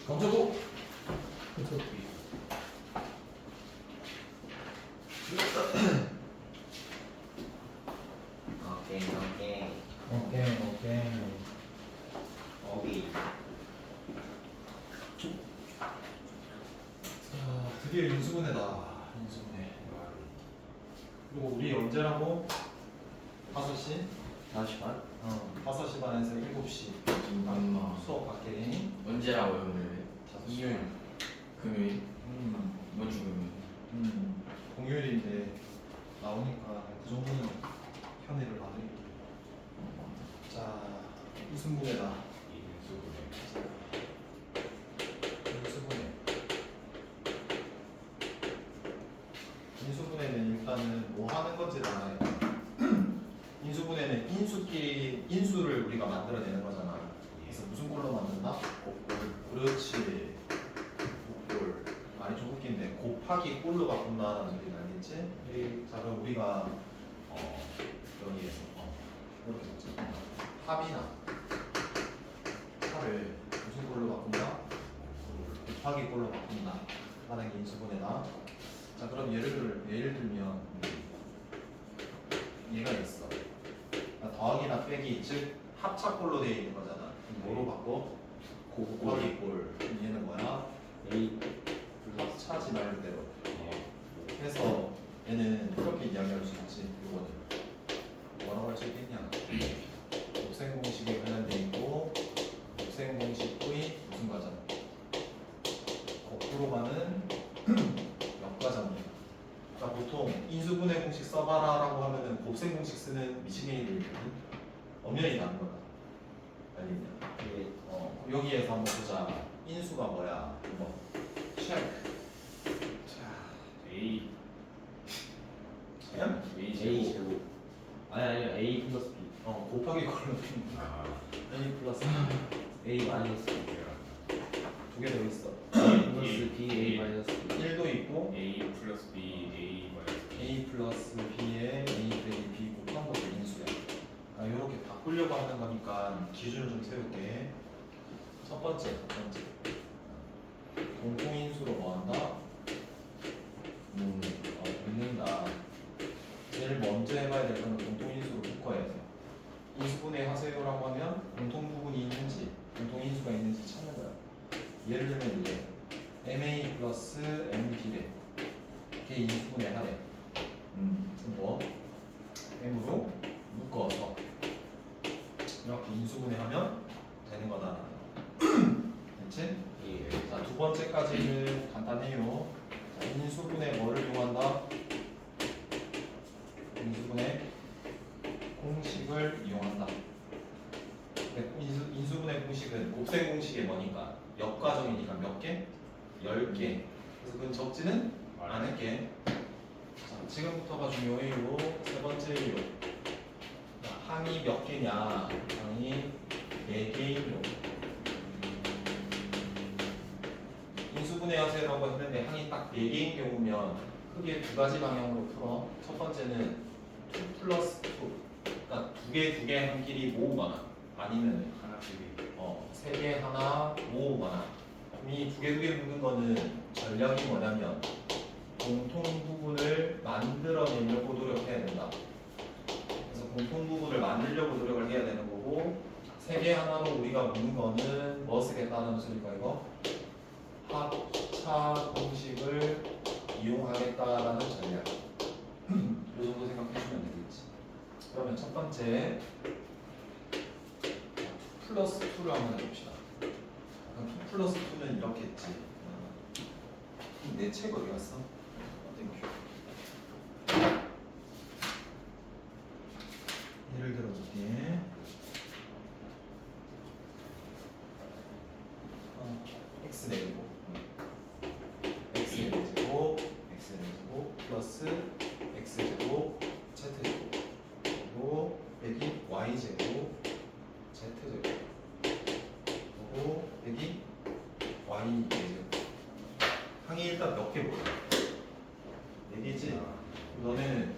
검토고. 오케이 오케이 오케이. 오케이. 자, 드디어 인수분해다. 인수분해. 그리고 우리 언제라고? 5시? 40반? 5시 반에서 7시 엄마 수업 받게. 언제라고요 오늘? 금요일. 금요일? 이번 주 금요일. 공휴일인데 나오니까 그 정도는 편의를 받으니까. 자, 인수분해다. 인수분해. 인수분해는 일단은 뭐 하는 건지를 알아야 돼. 인수분해는 인수끼리 인수를 우리가 만들어내는 거잖아. 그래서 무슨 꼴로 만든다? 곱꼴. 그렇지. 곱꼴. 말이 좀 웃긴데 곱하기 꼴로 바꾼다는 소리는 알겠지? 자, 그럼 우리가 여기에서 이렇게 보자. 합이나 합을 무슨 꼴로 바꾼다? 곱하기 꼴로 바꾼다. 하는 게 인수분해다. 자, 그럼 예를 들면 얘가 있어. 그러니까 더하기나 빼기, 즉 합차꼴로 되어 있는 거잖아. 뭐로 바꿔? 곱하기 꼴. 얘는 뭐야? A 합차지 말 그대로. 그래서 얘는 이렇게 이야기할 수 있지. 이거는 뭐라고 할 수 있겠냐? 곱셈 공식에 관련돼 있고 곱셈 공식의 무슨 과정? 거꾸로 가는 역과정이야. 그러니까 보통 인수분해 공식 써봐라라고 하면은 곱셈 공식 쓰는 미치겠이들이거든. 엄연히 다른 거다. 알겠냐? 예. 여기에서 한번 보자. 인수가 뭐야? 이거 체크. A 그냥 A 제곱. 아니 A 플러스 B. 곱하기 걸로 아 A 플러스 A 마이너스 B. 두 개 더 있어. A 플러스 B A 마이너스 B. 1도 있고 A 플러스 B A 마이너스 B. A 플러스 B에 A 빼기 B 곱한 것도 인수야. 이렇게 바꾸려고 하는 거니까 기준을 좀 세울게. 첫 번째. 공통인수로 뭐 한다? 묶는다. 제일 먼저 해봐야 될 거는 공통인수로 묶어야 돼. 인수분해 하세요라고 하면 공통부분이 있는지 공통인수가 있는지 찾는 거야. 예를 들면 이제 MA 플러스 MB래. 걔 인수분해 하래. 그럼 뭐? M으로 묶어서 이렇게 인수분해하면 되는 거다. 됐지? 예. 자, 두 번째까지는 간단해요. 자, 인수분해 뭐를 이용한다? 인수분해 공식을 이용한다. 인수분해 공식은 곱셈 공식이 뭐니까? 역과정이니까 몇 개? 10개. 그래서 그건 적지는 않을게. 자, 지금부터가 중요해요. 세 번째예요. 자, 항이 몇 개냐? 항이 4개이요. 인수분해 하세요라고 했는데 항이 딱 4개인 경우면 크게 두 가지 방향으로 풀어. 첫 번째는 2 플러스 2. 그러니까 두 개 한끼리 모으거나 아니면 하나씩이 3개 하나 모으거나. 이 두 개 묶는 거는 전략이 뭐냐면 공통 부분을 만들어내려고 노력해야 된다. 그래서 공통 부분을 만들려고 노력을 해야 되는 거고 3개 하나로 우리가 묶는 거는 뭐 쓰겠다는 소리가 이거? 합차 공식을 이용하겠다라는 전략. 이 정도 생각해주면 되겠지. 그러면 첫 번째 2 플러스 2를 한번 해봅시다. 2 플러스 2는 이렇게 했지. 내 책 어디 갔어? 땡큐. 예를 들어볼게. x 내리고 x 제곱 x 제곱 플러스 x 제곱 z 제곱 그리고 빼기 y 제곱 z 제곱 그리고 빼기 y 제곱. 항이 일단 몇 개 보여? 4개지? 너는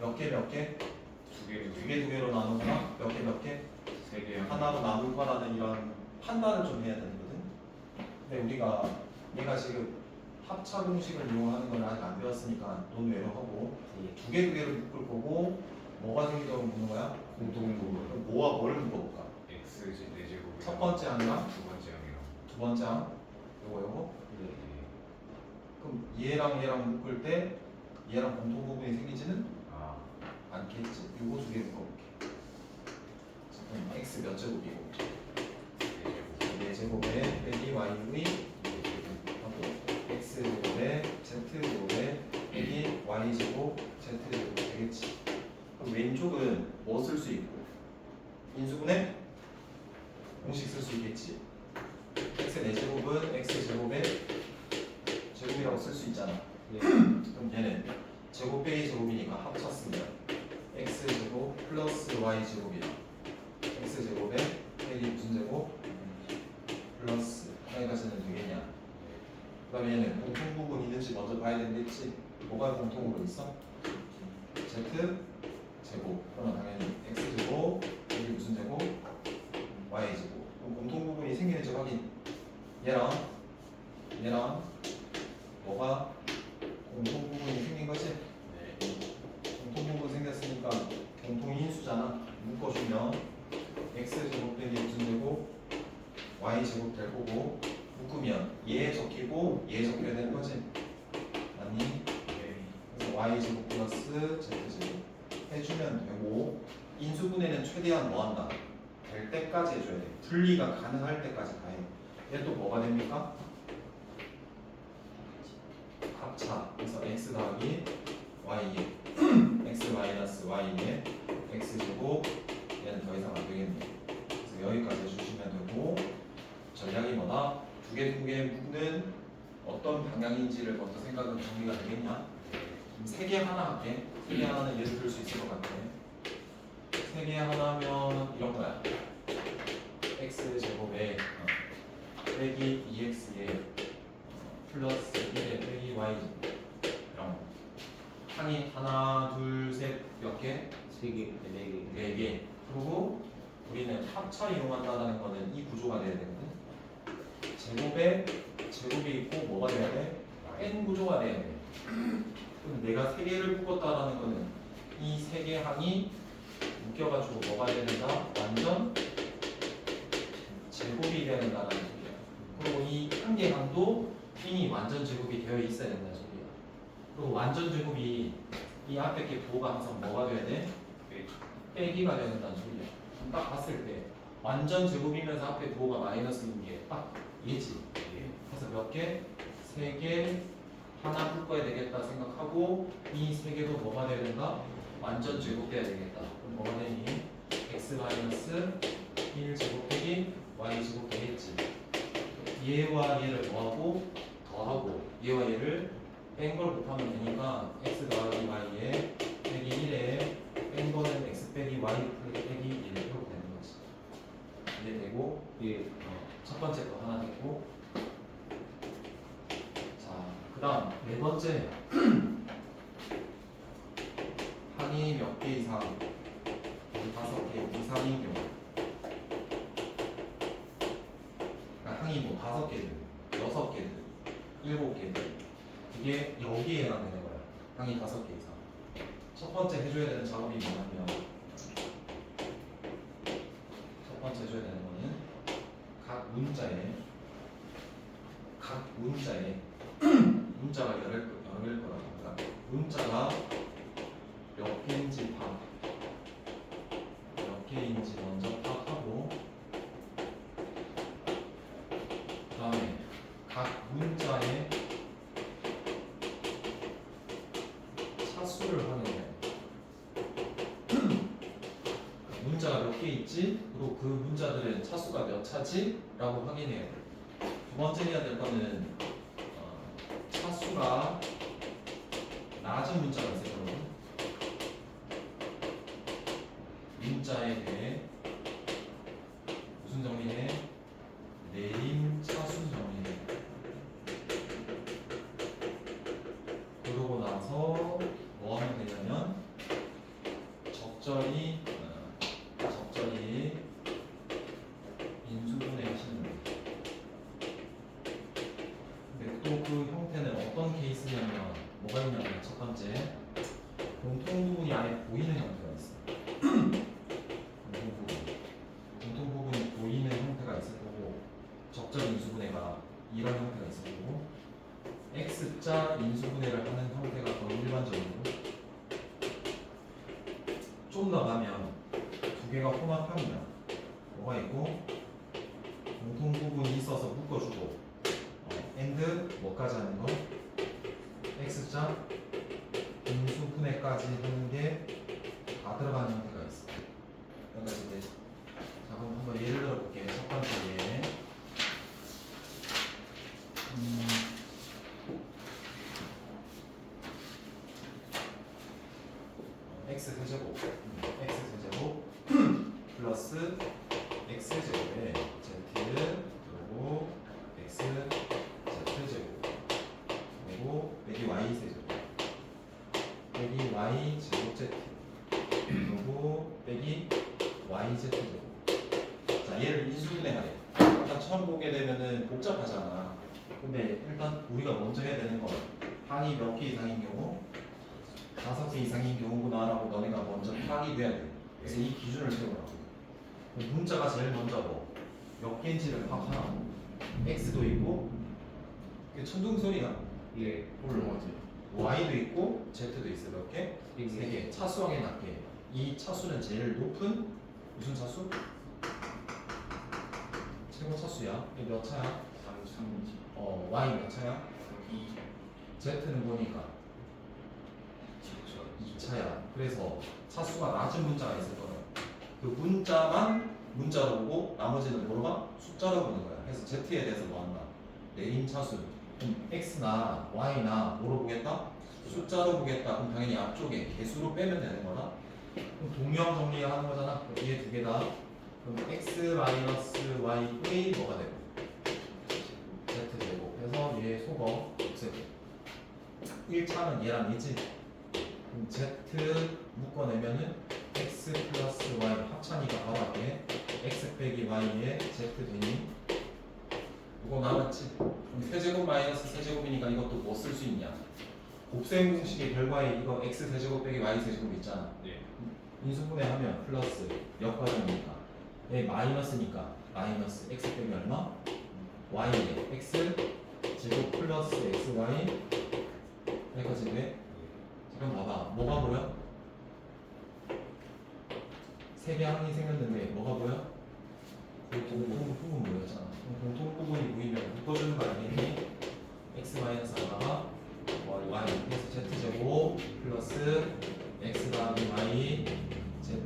몇 개? 두 개로 나누거나 몇 개? 세 개 하나로 나눌 거라는 이런 판단을 좀 해야 되거든. 근데 우리가 얘가 지금 합차 공식을 이용하는 걸 아직 안 배웠으니까 논외로 하고 두 개를 묶을 거고 뭐가 생기도록 묶는 거야? 공통부분. 그럼 뭐와 뭐를 묶어볼까? x 네 제곱. 첫 번째 항이랑 두 번째 항이랑. 두 번째 항 요거 네. 그럼 얘랑 얘랑 묶을 때 얘랑 공통 부분이 생기지는 아, 않겠지. 요거 두 개 묶어볼게. 그럼 x 몇 제곱이고 네 제곱. 4제곱에 빼기 y의 하고 x 제곱에 z 제곱에 빼기 y 제곱 z 제곱 되겠지. 그럼 왼쪽은 뭐 쓸 수 있고 인수분해 공식 쓸 수 있겠지. x 4제곱은 x 제곱에 제곱이라고 쓸 수 있잖아. 네. 그럼 얘는 제곱 빼기 제곱이니까 합쳤습니다. x 제곱 플러스 y 제곱이다. x 제곱에 빼기 무슨 제곱? 플러스 여기까지는 되겠냐? 그다음에 얘는 공통 부분 있는지 먼저 봐야 되겠지. 뭐가 공통으로 있어? z 제곱. 그러면 당연히 x 제곱 빼기 무슨 제곱? y 제곱. 그럼 공통 부분이 생기는지 확인. 얘랑 뭐가 공통 부분이 생긴 거지? 공통 부분 생겼으니까 공통 인수잖아. 묶어주면 x 제곱 빼기 무슨 제곱? y 제곱 될 거고 묶으면 얘 적히고 얘 적혀야 되는 거지. 아니 그래서 y 제곱 플러스 z 제곱 해주면 되고 인수분해는 최대한 뭐 한다? 될 때까지 해줘야 돼. 분리가 가능할 때까지 다 해. 얘 또 뭐가 됩니까? 합차. 그래서 x 더하기 y에 x 마이너스 y에 x 제곱 얘는 더 이상 안 되겠네. 그래서 여기까지 해주시면 되고 전략이 뭐다? 두 개 묶는 어떤 방향인지를 먼저 생각은 정리가 되겠냐? 그럼 세 개 하나 할게. 세 개 하나는 예를 들 수 있을 것 같아. 세 개 하나면 이런 거야. x 제곱에 빼기 2x에 플러스 1에 빼기 y 이런 거. 항이 하나, 둘, 셋 몇 개? 3개, 4개. 네 개. 그리고 우리는 합차 이용한다는 거는 이 구조가 돼야 되거든. 제곱에 제곱이 있고 뭐가 돼야 돼? n 구조가 돼야 돼. 그럼 내가 세 개를 묶었다라는 거는 이 세 개 항이 묶여가지고 뭐가 돼야 된다? 완전 제곱이 돼야 된다는 소리야. 그리고 이 한 개 항도 이미 완전 제곱이 되어 있어야 된다는 소리야. 그리고 완전 제곱이 이 앞에 게 부호가 항상 뭐가 돼야 돼? 빼기가 돼야 된다는 소리야. 그럼 딱 봤을 때 완전 제곱이면서 앞에 부호가 마이너스인 게 딱 얘지. 그래서 몇 개? 세 개 하나 묶어야 되겠다 생각하고 이 세 개도 뭐가 돼야 된다? 완전 제곱돼야 되겠다. 그럼 뭐가 되니? x 마이너스 1 제곱 빼기 y 제곱 되겠지. 얘와 얘를 뭐하고? 더하고 얘와 얘를 뺀 걸 곱하면 되니까 x 더하기 y에 빼기 1에 뺀 거는 x 빼기 y 빼기 1 이렇게 되는 거지. 이게 되고 예. 첫 번째 거 하나 됐고 자 그 다음 네 번째 항이 몇 개 이상 5개 이상인 경우 그러니까 항이 뭐 5개든 6개든 7개든 이게 여기에 해당되는 거야. 항이 5개 이상. 첫 번째 해줘야 되는 작업이 뭐냐면 첫 번째 해줘야 되는 거는 각 문자에 문자가 여러 개일 거라고. 그러니까 문자가 몇 개인지 몇 개인지 먼저 파악하고 그 다음에 각 문자의 차수를 확인해. 문자가 몇 개 있지? 그리고 그 문자들의 차수가 몇 차지? 라고 확인해야 돼. 두 번째 해야 될 거는 차수가 낮은 문자가 있어요. 문자에 대해 무슨 정리해? 내림 차수 정리해. 그러고 나서 뭐 하면 되냐면 적절히 인수분해 하시는 거예요. 또 그 형태는 어떤 케이스냐면 뭐가 있냐면 첫 번째 공통 부분이 안에 보이는 형태가 있어. 공통 부분이 보이는 형태가 있을 거고 적절 인수분해가 이런 형태가 있을 거고 X자 인수분해를 하는 형태가 더 일반적이고 좀 더 가면 두 개가 혼합형이야. 뭐가 있고 공통 부분이 있어서 묶어주고 and 뭐까지 하는 거 X자 인수분해까지 하는 게 다 들어가는 형태가 있어. 여기까지 이제 자 그럼 한번 예를 들어 볼게요. 첫 번째 예. x 세제곱 x 세제곱 플러스 x 제곱에 z 그리고 x z 제곱 그리고 빼기 y 세제곱 빼기 y 제곱 z 그리고 빼기 y z 제곱. 자 얘를 인수분해하래. 일단 처음 보게 되면은 복잡하잖아. 근데 일단 우리가 먼저 해야 되는 건 항이 몇 개 이상인 경우 5개 이상인 경우구나라고 너네가 먼저 파악이 돼야 돼. 그래서 이 기준을 세우라고. 문자가 제일 먼저고 몇 개인지를 파악하나. x도 있고 이게 천둥소리야. 예. 뭐지? y도 있고 z도 있어. 몇 개? 3개. 차수항에 낮게. 이 차수는 제일 높은 무슨 차수? 최고 차수야. 이게 몇 차야? 3 y 몇 차야? 2 z는 보니까 2차야. 그래서 차수가 낮은 문자가 있을 거야. 그 문자만 문자로 보고 나머지는 뭐로 봐? 숫자로 보는 거야. 그래서 z에 대해서 뭐 한다? 내림 차수. 그럼 x나 y나 뭐로 보겠다? 숫자로 보겠다. 그럼 당연히 앞쪽에 개수로 빼면 되는 거다. 그럼 동형 정리하는 거잖아. 위에 두 개다. 그럼 x 마이너스 y의 뭐가 되고? z 제곱. 그래서 얘 속어 없애고. 1차는 얘랑 얘지. 그럼 z 묶어내면은 x 플러스 y 합찬이가 바로 앞에 x 빼기 y에 z 되니 이거 남았지? 그럼 세제곱 마이너스 세제곱이니까 이것도 뭐 쓸 수 있냐? 곱셈 공식의 결과에 이거 x 세제곱 빼기 y 세제곱 있잖아. 네. 인수분해하면 플러스 역과정이니까 얘 마이너스니까 마이너스 x 빼기 얼마? y에 x 제곱 플러스 xy 여기까지 돼? 그럼 봐봐 뭐가 보여? 세 개 항이 생겼는데 뭐가 보여? 공통 부분 보였잖아. 공통 부분이 보이면 묶어주는 거 아니니? x 마이너스 얼마가? y 그래서 z 제곱 플러스 x 더하기 y z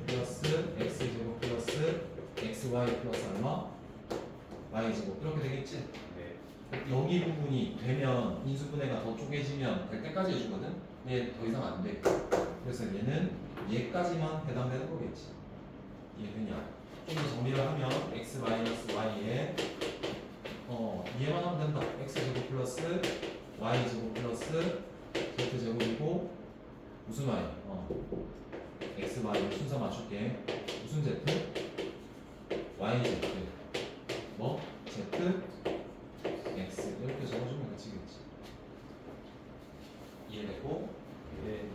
플러스 x 제곱 플러스 xy 플러스 얼마? y 제곱 이렇게 되겠지? 네. 여기 부분이 되면 인수분해가 더 쪼개지면 될 때까지 해주거든? 얘 더 이상 안 돼. 그래서 얘는 얘까지만 해당되는 거겠지. 이해되냐? 좀 더 정리를 하면 x 마이너스 y에 얘만 하면 된다. x 제곱 플러스 y 제곱 플러스 z 제곱이고 무슨 y? x y 순서 맞출게. 무슨 z? y z 뭐? z x 이렇게 적어주면 그치겠지. 이해됐고? 네.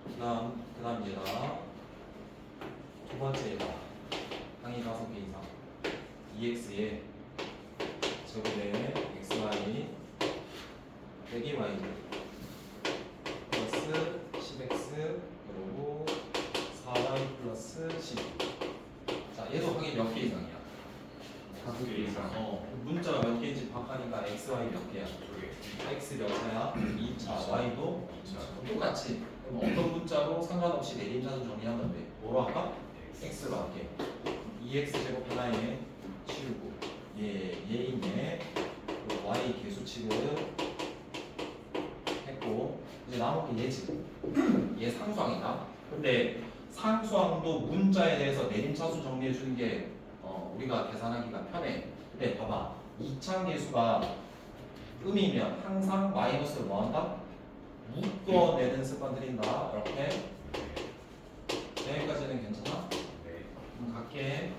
그다음 얘가 두 번째 얘가 항이 5개 이상 2x에 제곱에 xy 빼기 y 플러스 10x 그리고 4y 플러스 10. 자 얘도 항이 몇 개 이상이야? 5개 이상. 문자가 몇 개인지 파악하니까 xy 몇 개야? 2개. x 몇 차야? 2차, y도 2차. 똑같이. 그럼 어떤 문자로 상관없이 내림차수 정리하면 돼. 뭐로 할까? x로 할게. 2x 제곱 하나에 치우고 얘 있네. 그리고 y 개수 치고 했고 이제 남은 게 얘지. 얘 상수항이다. 근데 상수항도 문자에 대해서 내림차수 정리해 주는 게 우리가 계산하기가 편해. 근데 봐봐. 이차계수가 음이면 항상 마이너스를 뭐 한다? 묶어내는 습관 들인다. 이렇게 여기까지는 괜찮아? 네. 그럼 갈게.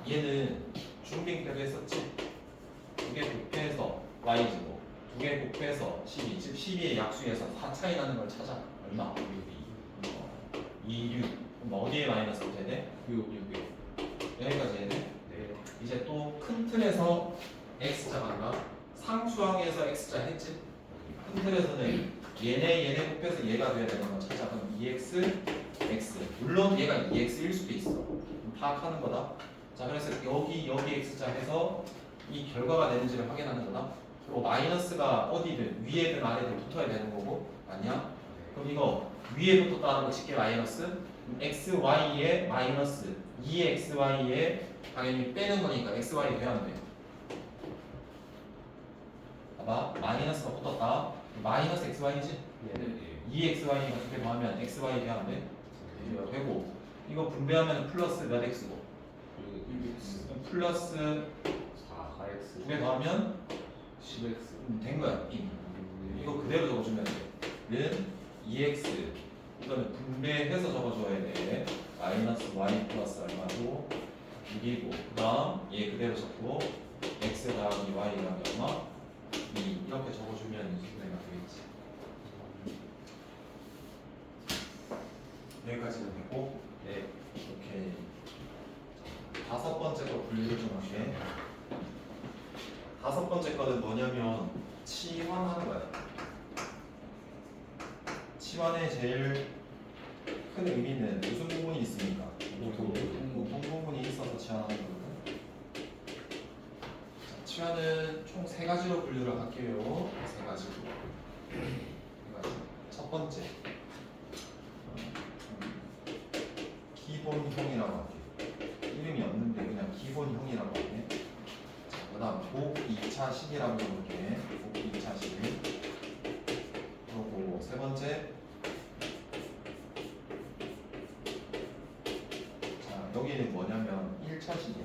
얘는 중딩 때도 했었지. 2개 곱해서 y제곱, 2개 곱해서 12, 즉 12의 약수에서 4 차이 나는 걸 찾아. 얼마? 26. 그럼 어디에 마이너스 돼야 돼? 6. 여기까지 해야 돼? 네. 이제 또 큰 틀에서 x자가 아니라 상수항에서 x자 했지? 큰 틀에서는 얘네 곱해서 얘가 돼야 되는 거 찾아. 그럼 2x, x. 물론 얘가 2x일 수도 있어. 파악하는 거다. 자, 그래서 여기 x자 해서 이 결과가 되는지를 확인하는 거다. 그리고 마이너스가 어디든 위에든 아래든 붙어야 되는 거고. 아니야? 그럼 이거 위에 붙었다는 거 칠게 마이너스. x, y에 마이너스 2xy에 당연히 빼는 거니까 xy 돼야 안 돼. 봐봐. 마이너스가 붙었다. 마이너스 xy지? 네. 2xy가 두개 더하면 xy 돼야 안 돼? 되고 이거 분배하면 플러스 몇 x고 플러스 4x. 두 개 더하면 10x. 된 거야. 이거 그대로 적어주면 돼. 는 2x 이거는 분배해서 적어줘야 돼. 마이너스 y 플러스 얼마고 6이고 그 다음 얘 그대로 적고 x 더하기 y 더하기 얼마? 2 이렇게 적어주면 인수분해가 되겠지. 여기까지는 됐고 네. 이렇게 다섯 번째 거 분류를 좀 할게. 다섯 번째 거는 뭐냐면 치환하는 거야. 치환의 제일 큰 의미는 무슨 부분이 있습니까? 공통 부분이 있어서 치환하는 거거든. 자, 치환은 총 세 가지로 분류를 할게요. 세 가지로. 첫 번째 기본형이라고 할게. 이름이 없는데 그냥 기본형이라고 할게. 자, 그 다음 곱 2차식이라고 볼게. 곱 2차식. 그리고 세 번째 자 여기는 뭐냐면 1차식이야.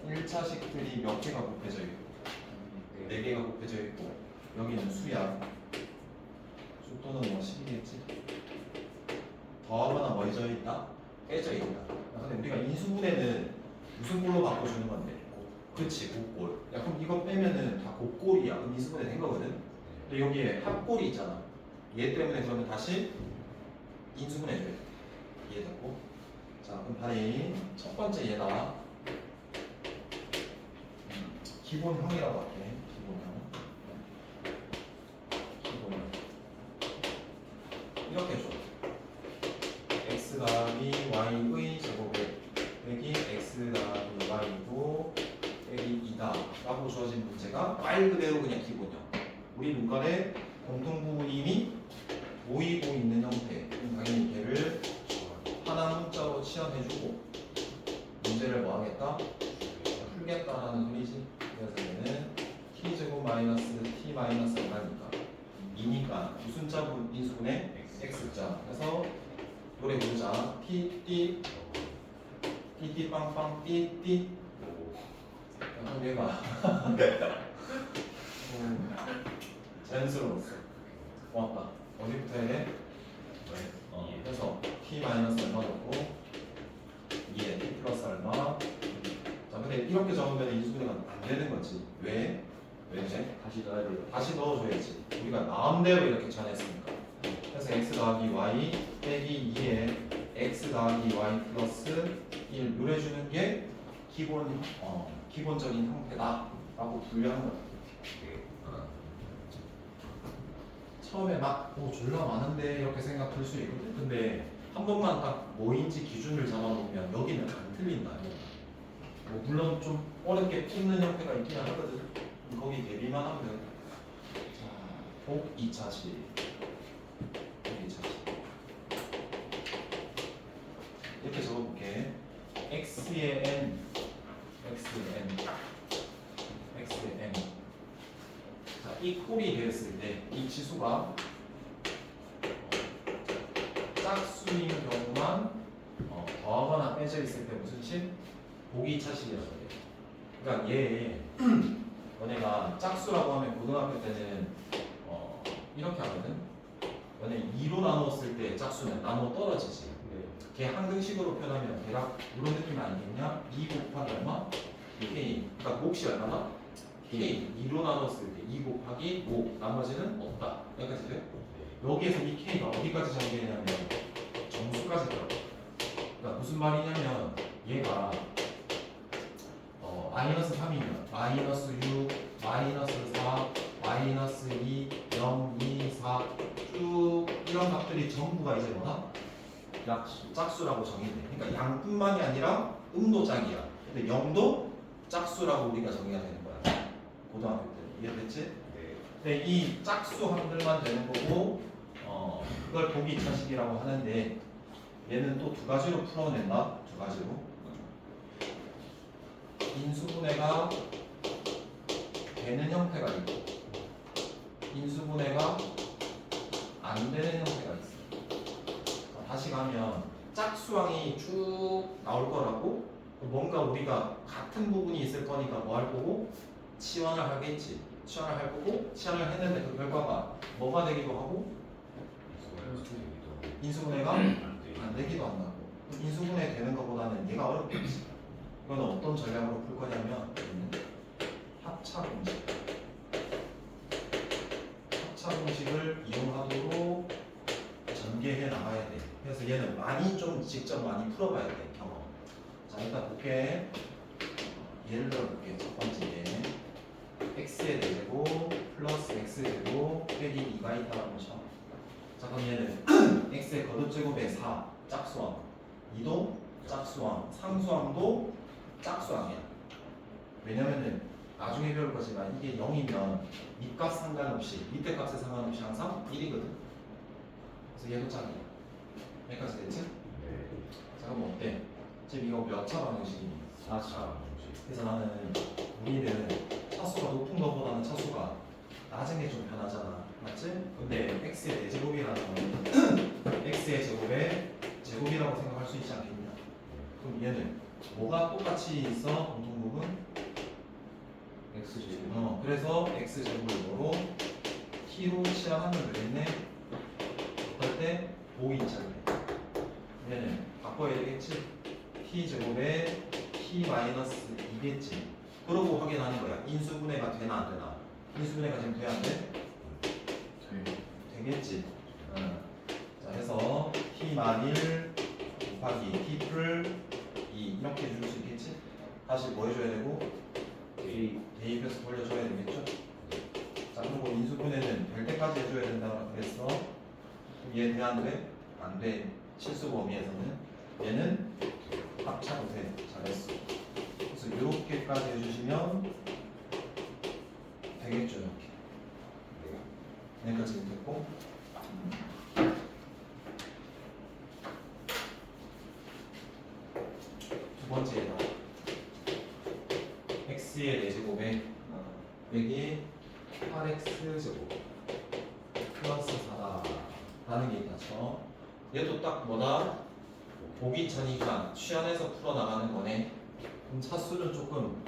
1차식들이 몇 개가 곱해져 있고 4개가 곱해져 있고 여기는 수야. 속도는 뭐 10이겠지. 더하거나 뭐해져 있다? 빼져 있다. 근데 우리가 인수분해는 무슨 꼴로 바꿔주는 건데? 그치, 곱꼴. 야 그럼 이거 빼면은 다 곱꼴이야. 그럼 인수분해 된 거거든. 근데 여기에 합꼴이 있잖아. 얘 때문에 그러면 다시 인수분해 줘야 돼. 이해됐고? 자 그럼 발이 첫 번째 얘다. 기본형이라고 할게. 기본형. 이렇게 줘. x 더하기 y의 제곱에 빼기 x 더하기 y도 빼기 2다 라고 주어진 문제가 말 그대로 그냥 기본형. 우리 문간에 공통 부분이 이미 모이고 있는 형태. 그럼 당연히 걔를 하나 문자로 치환해주고 문제를 뭐 하겠다? 풀겠다라는 소리지. 그래서 얘는 t제곱 마이너스 t 마이너스 얼마니까 2니까 무슨 자 인수분해? x자. 그래서 노래 부르자. 띠띠 띠띠 빵빵 띠띠. 그럼 얘가 자연스러웠어. 고맙다. 어디부터 해야 돼? 그래서 t 마이너스 얼마 넣고 2에 t 플러스 얼마. 자 근데 이렇게 적으면 인수분해가 안 되는 거지. 왜? 왜지? 다시 넣어야 돼요. 다시 넣어줘야지. 우리가 마음대로 이렇게 전했으니까. 그래서 x 더하기 y 빼기 2에 x 더하기 y 플러스 1 누려주는 게 기본적인 형태다라고 분류하는 거야. 처음에 막 졸라 많은데 이렇게 생각할 수 있거든. 근데 한 번만 딱 뭐인지 기준을 잡아놓으면 여기는 안 틀린다. 뭐 물론 좀 어렵게 푸는 형태가 있긴 하거든. 거기 대비만 하면 돼. 자, 곱 2차식. 이렇게 적어볼게. x의 n, x의 n. 자, 이 꼴이 되었을 때 이 지수가 짝수인 경우만 더하거나 빼져 있을 때 무슨 식? 보기 차식이라고 해. 그러니까 얘 너네가 짝수라고 하면 고등학교 때는 이렇게 하거든. 너네 2로 나누었을 때 짝수는 나누어 떨어지지. 걔 항등식으로 표현하면 대략 이런 느낌 아니겠냐? 2 곱하기 얼마? K. 그러니까 몫이 얼마나? K. 2로 나눴을 때 2 곱하기 5. 나머지는 없다. 여기까지 돼요? 여기에서 이 K가 어디까지 전개되냐면 정수까지 들어가. 그러니까 무슨 말이냐면 얘가 마이너스 3이면 마이너스 6, 마이너스 4, 마이너스 2, 0, 2, 4 쭉 이런 값들이 전부가 이제 뭐다? 짝수라고 정의돼. 그러니까 양뿐만이 아니라 음도 짝이야. 근데 0도 짝수라고 우리가 정의가 되는 거야. 고등학교 때 이해됐지? 네. 근데 이 짝수 항들만 되는 거고 그걸 보기 2차식이라고 하는데 얘는 또 두 가지로 풀어낸다. 두 가지로. 인수분해가 되는 형태가 있고 인수분해가 안 되는 형태가 있어. 다시 가면 짝수항이 쭉 나올 거라고 뭔가 우리가 같은 부분이 있을 거니까 뭐 할 거고 치환을 하겠지. 치환을 할 거고 치환을 했는데 그 결과가 뭐가 되기도 하고 인수분해가 안 되기도 한다고. 인수분해 되는 것보다는 얘가 어렵겠지. 이거는 어떤 전략으로 풀 거냐면 합차 공식. 합차 공식을 이용하도록 전개해 나가야 돼. 그래서 얘는 많이 좀 직접 많이 풀어봐야 돼. 경험. 자 일단 볼게. 예를 들어 볼게. 첫 번째 얘 x의 4제곱 플러스 x제곱 빼기 2가 있다고 쳐. 자 그럼 얘는 x의 거듭제곱에 4 짝수항 2도 짝수항 상수항도 짝수항이야. 왜냐면은 나중에 배울 거지만 이게 0이면 밑값 상관없이 밑에 값에 상관없이 항상 1이거든. 그래서 얘도 짝이야. 여기까지 됐지? 네. 자 그럼 어때? 지금 이거 몇 차 방정식이니? 4차. 그래서 나는 우리는 차수가 높은 것보다는 차수가 낮은 게 좀 편하잖아. 맞지? 근데 x의 4제곱이라는 건 x의 제곱이라고 생각할 수 있지 않겠냐? 그럼 얘는 뭐가 똑같이 있어? 공통부분? x제곱. 그래서 x제곱을 뭐로? t로 치환하면 되겠네. 어떨 때? 5인차를 얘는 바꿔야 되겠지? t제곱에 t-2겠지. 그러고 확인하는 거야. 인수분해가 되나 안 되나? 인수분해가 지금 돼야 안 돼? 되겠지. 자, 해서 t-1 곱하기 t풀 2 이렇게 해줄 수 있겠지? 다시 뭐 해줘야 되고? 대입해서 돌려줘야 되겠죠? 자, 그리고 인수분해는 될 때까지 해줘야 된다고 그랬어. 그럼 얘 돼? 안 돼? 안 돼. 실수 범위에서는 얘는 합차도 돼. 잘했어. 그래서 이렇게까지 해주시면 되겠죠, 이렇게. 여기까지 됐고. 두 번째에다 x의 4제곱에 빼기 8x제곱 플러스 4다 라는 게 있다 쳐. 얘도 딱 뭐다? 보기 전이니까 취한해서 풀어나가는 거네. 그럼 차수는 조금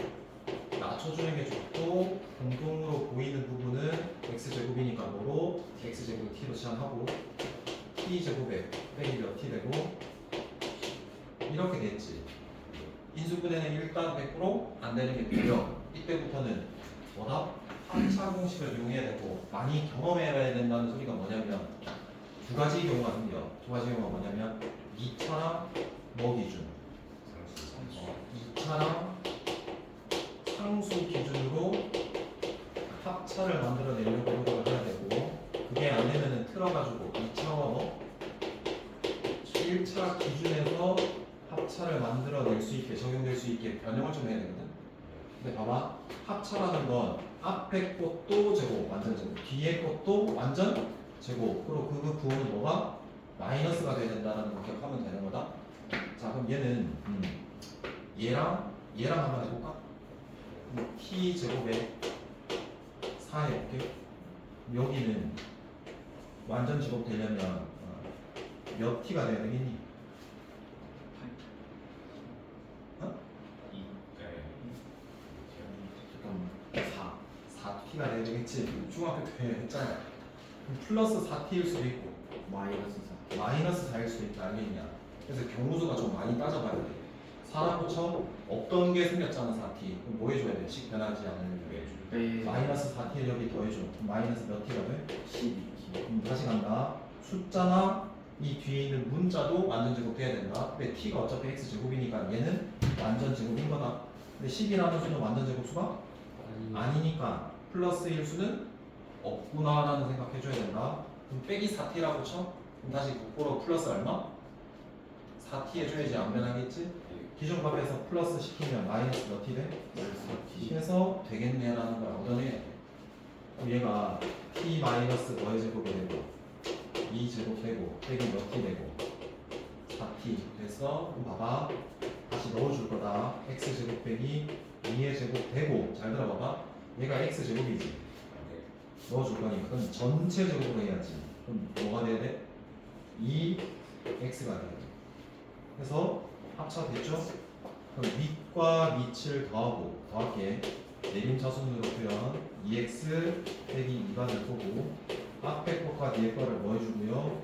낮춰주는 게 좋고 공통으로 보이는 부분은 x제곱이니까 뭐로? x제곱 t로 치환하고 t제곱에 빼기 몇 t 되고 이렇게 됐지. 인수분해는 일단 100% 안 되는 게 되죠. 이때부터는 뭐다? 합차 공식을 이용해야 되고 많이 경험해야 된다는 소리가 뭐냐면 두 가지 경우가 생겨. 두 가지 경우가 뭐냐면 2차랑 뭐 기준? 2차랑 상수 기준으로 합차를 만들어내려고 노력을 해야 되고 그게 안 되면은 틀어가지고 2차와 뭐 1차 기준에서 합차를 만들어낼 수 있게 적용될 수 있게 변형을 좀 해야 되거든. 근데 봐봐 합차라는 건 앞에 것도 제곱 완전 제곱 뒤에 것도 완전 제곱 그리고 그 부호는 뭐가 마이너스가 돼야 된다는 거 기억하면 되는 거다. 자 그럼 얘는 얘랑 한번 해볼까? t 제곱에 4 해볼게. 여기는 완전 제곱 되려면 몇 t가 돼야 되겠니? 어? 잠깐 4t가 돼야 되겠지. 중학교 때 했잖아. 그럼 플러스 4t일 수도 있고 마이너스 4. 마이너스 4일 수도 있다 알겠냐? 그래서 경우수가 좀 많이 따져봐야 돼. 4라고쳐 없던 게 생겼잖아 4t. 그럼 뭐 해줘야 돼? 식 변하지 않으려면 빼. 마이너스 4t를 여기 더해줘. 그럼 마이너스 몇 t가 돼? 12. 다시 간다. 숫자나 이 뒤에 있는 문자도 완전 제곱돼야 된다. 근데 t가 어차피 x 제곱이니까 얘는 완전 제곱인 거다. 근데 10이라는 수는 완전 제곱수가 아니니까 플러스 1수는 없구나라는 생각해줘야 된다. 그럼 빼기 4t라고 쳐? 그럼 다시 국보로 플러스 얼마? 4t 해줘야지 안 변하겠지? 기존 값에서 플러스 시키면 마이너스 몇 t 돼? 해서 되겠네라는 걸 얻어내야 돼. 그럼 얘가 t 마이너스 뭐의 제곱이 되고 2제곱 되고 빼기 몇 t 되고 4t 됐어? 그럼 봐봐 다시 넣어줄 거다. x제곱 빼기 2의 제곱 되고 잘 들어봐봐 얘가 x제곱이지 넣어줄 거니까 그럼 전체 제곱으로 해야지. 그럼 뭐가 돼야 돼? 2x가 돼야 돼. 그래서 합쳐됐죠? 그럼 밑과 밑을 더할게. 내림차순으로 표현 2x 빼기 2가 될 거고 앞에 거과 뒤에 거를 뭐 해주고요?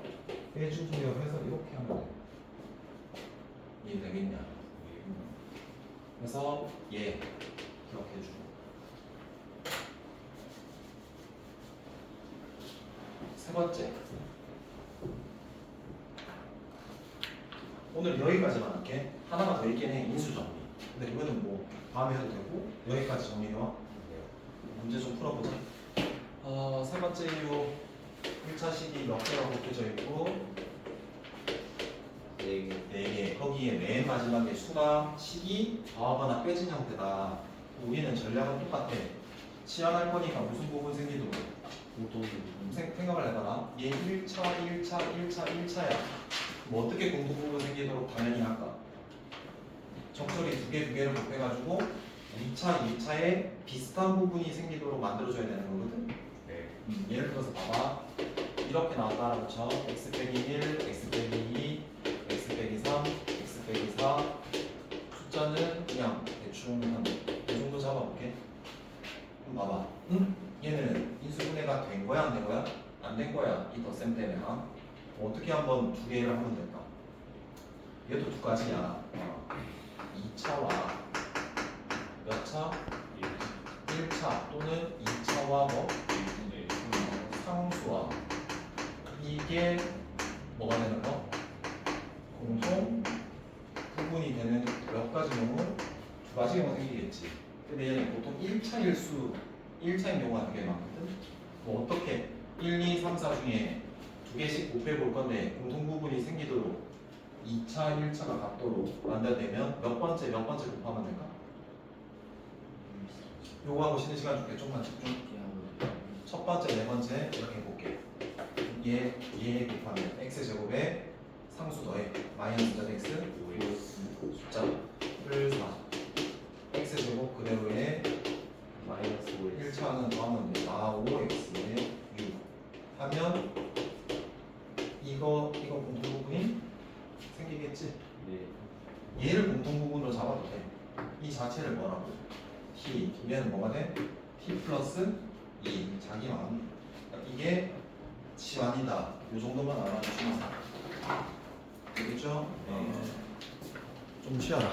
빼주고요 해서 이렇게 하면 돼. 이해되겠냐? 그래서 얘 기억해주고 세 번째 오늘 여기까지만 할게. 하나가 더 있긴 해. 인수 정리. 근데 이거는 뭐 다음에 해도 되고 여기까지 정리해와. 문제 좀 풀어보자. 세 번째 이유 1차 식이 몇 개가 곱해져 있고 4개. 거기에 맨 마지막에 수가 식이 더하거나 빼진 형태다. 우리는 전략은 똑같아. 치환할 거니까 무슨 부분 생기도록 생각을 해봐라. 얘 1차, 1차, 1차, 1차야. 뭐 어떻게 공통 부분 생기도록 당연히 할까? 적절히 두 개를 곱해가지고 2차, 2차에 비슷한 부분이 생기도록 만들어줘야 되는 거거든. 예를 들어서 봐봐. 이렇게 나왔다라고 쳐. x 빼기 1, x 빼기 2, x 빼기 3, x 빼기 4. 숫자는 그냥 대충 한 이 정도 잡아볼게. 그럼 봐봐. 얘는 인수분해가 된 거야, 안 된 거야? 안 된 거야. 이 덧셈 때문에. 어떻게 한번 두 개를 하면 될까? 얘도 두 가지야. 2차와 몇 차? 1차 또는 2차와 뭐? 상수와 이게 뭐가 되는 거? 공통 부분이 되는 몇 가지 경우? 두 가지 경우 생기겠지. 근데 얘는 보통 1차인 경우가 되게 많거든. 뭐 어떻게 1, 2, 3, 4 중에 두 개씩 곱해볼 건데 공통 부분이 생기도록 2차, 1차가 같도록 만들어내면 몇 번째 곱하면 될까? 요거 하고 쉬는 시간 줄게. 조금만 집중. 첫 번째, 네 번째 이렇게 해볼게. 얘 곱하면 x제곱에 상수 더해 마이너스 몇 x 숫자를 4 x제곱 그대로에 마이너스 5x 1차는 더하면 돼. 5x에 6 하면 이거 공통 부분이 생기겠지? 얘를 공통 부분으로 잡아도 돼. 이 자체를 뭐라고? t. 얘는 뭐가 돼? t 플러스 2. 자기 마음. 이게 치환이다. 이 정도만 알아주시면 되겠죠? 좀 쉬어라.